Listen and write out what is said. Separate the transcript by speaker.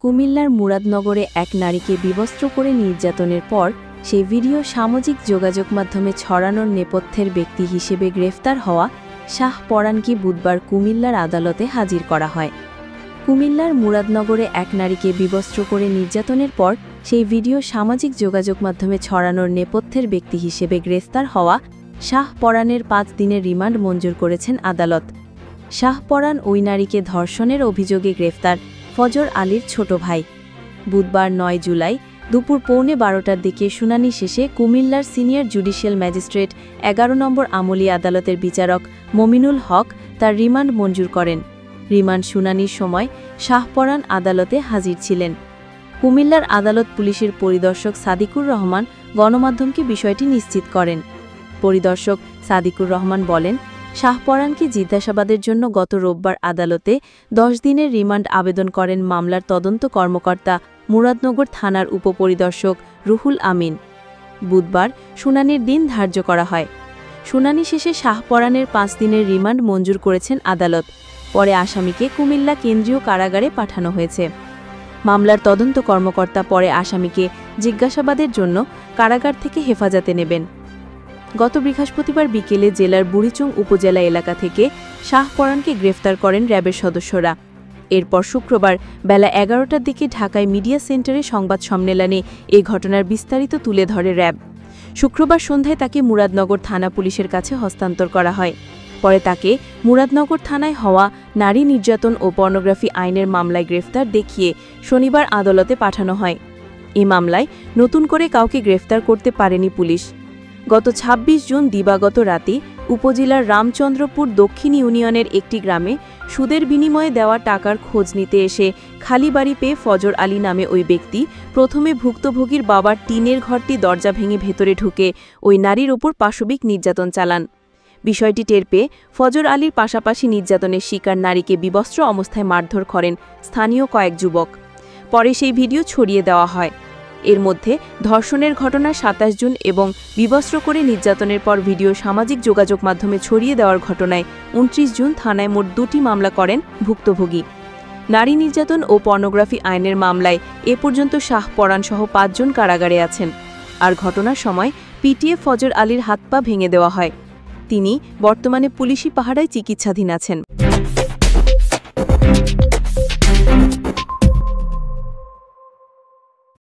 Speaker 1: কুমিল্লার মুরাদনগরে এক নারীকে বিবস্ত্র করে নির্যাতনের পর সেই ভিডিও সামাজিক যোগাযোগ মাধ্যমে ছড়ানোর নেপথ্যের ব্যক্তি হিসেবে গ্রেফতার হওয়া শাহ পরানকে বুধবার কুমিল্লার আদালতে হাজির করা হয়। কুমিল্লার মুরাদনগরে এক নারীকে বিবস্ত্র করে নির্যাতনের পর সেই ভিডিও সামাজিক যোগাযোগ মাধ্যমে ছড়ানোর নেপথ্যের ব্যক্তি হিসেবে গ্রেফতার হওয়া শাহ পরানের 5 দিনের রিমান্ড মঞ্জুর করেছেন আদালত। শাহ পরান ওই নারীকে ধর্ষণের অভিযোগে গ্রেফতার ফজর আলীর ছোট ভাই। বুধবার 9 জুলাই দুপুর 11:15টার দিকে শুনানি শেষে কুমিল্লার সিনিয়র জুডিশিয়াল ম্যাজিস্ট্রেট 11 নম্বর আমলি আদালতের বিচারক মমিনুল হক তার রিমান্ড মঞ্জুর করেন। রিমান্ড শুনানির সময় শাহ পরান আদালতে হাজির ছিলেন। কুমিল্লার আদালত পুলিশের পরিদর্শক সাদিকুর রহমান গণমাধ্যমকে বিষয়টি নিশ্চিত করেন। পরিদর্শক সাদিকুর রহমান বলেন, শাহ পরানকে জিজ্ঞাসাবাদের জন্য গত রোববার আদালতে 10 দিনের রিমান্ড আবেদন করেন মামলার তদন্ত কর্মকর্তা মুরাদনগর থানার উপপরিদর্শক রুহুল আমিন। বুধবার শুনানির দিন ধার্য করা হয়। শুনানি শেষে শাহ পরানের 5 দিনের রিমান্ড মঞ্জুর করেছেন আদালত। পরে আসামিকে কুমিল্লা কেন্দ্রীয় কারাগারে পাঠানো হয়েছে। মামলার তদন্ত কর্মকর্তা পরে আসামিকে জিজ্ঞাসাবাদের জন্য কারাগার থেকে হেফাজতে নেবেন। গত বৃহস্পতিবার বিকেলে জেলার বুড়িচং উপজেলা এলাকা থেকে শাহ পরানকে গ্রেফতার করেন র্যাবের সদস্যরা। এরপর শুক্রবার বেলা 11টার দিকে ঢাকায় মিডিয়া সেন্টারে সংবাদ সম্মেলনে এ ঘটনার বিস্তারিত তুলে ধরে র্যাব। শুক্রবার সন্ধ্যায় তাকে মুরাদনগর থানা পুলিশের কাছে হস্তান্তর করা হয়। পরে তাকে মুরাদনগর থানায় হওয়া নারী নির্যাতন ও পর্নোগ্রাফি আইনের মামলায় গ্রেফতার দেখিয়ে শনিবার আদালতে পাঠানো হয়। এ মামলায় নতুন করে কাউকে গ্রেফতার করতে পারেনি পুলিশ। গত 26 জুন দিবাগত রাতে উপজেলার রামচন্দ্রপুর দক্ষিণ ইউনিয়নের একটি গ্রামে সুদের বিনিময়ে দেওয়া টাকার খোঁজ নিতে এসে খালি বাড়ি পেয়ে ফজর আলী নামে ওই ব্যক্তি প্রথমে ভুক্তভোগীর বাবার টিনের ঘরটি দরজা ভেঙে ভেতরে ঢুকে ওই নারীর ওপর পাশবিক নির্যাতন চালান। বিষয়টি টের পেয়ে ফজর আলীর পাশাপাশি নির্যাতনের শিকার নারীকে বিবস্ত্র অবস্থায় মারধর করেন স্থানীয় কয়েক যুবক। পরে সেই ভিডিও ছড়িয়ে দেওয়া হয়। এর মধ্যে ধর্ষণের ঘটনা 27 জুন এবং বিবস্ত্র করে নির্যাতনের পর ভিডিও সামাজিক যোগাযোগ মাধ্যমে ছড়িয়ে দেওয়ার ঘটনায় 29 জুন থানায় মোট 2টি মামলা করেন ভুক্তভোগী। নারী নির্যাতন ও পর্নোগ্রাফি আইনের মামলায় এ পর্যন্ত শাহ পরানসহ 5 জন কারাগারে আছেন। আর ঘটনার সময় পিটিয়ে ফজর আলীর হাত পা ভেঙে দেওয়া হয়। তিনি বর্তমানে পুলিশি পাহারায় চিকিৎসাধীন আছেন।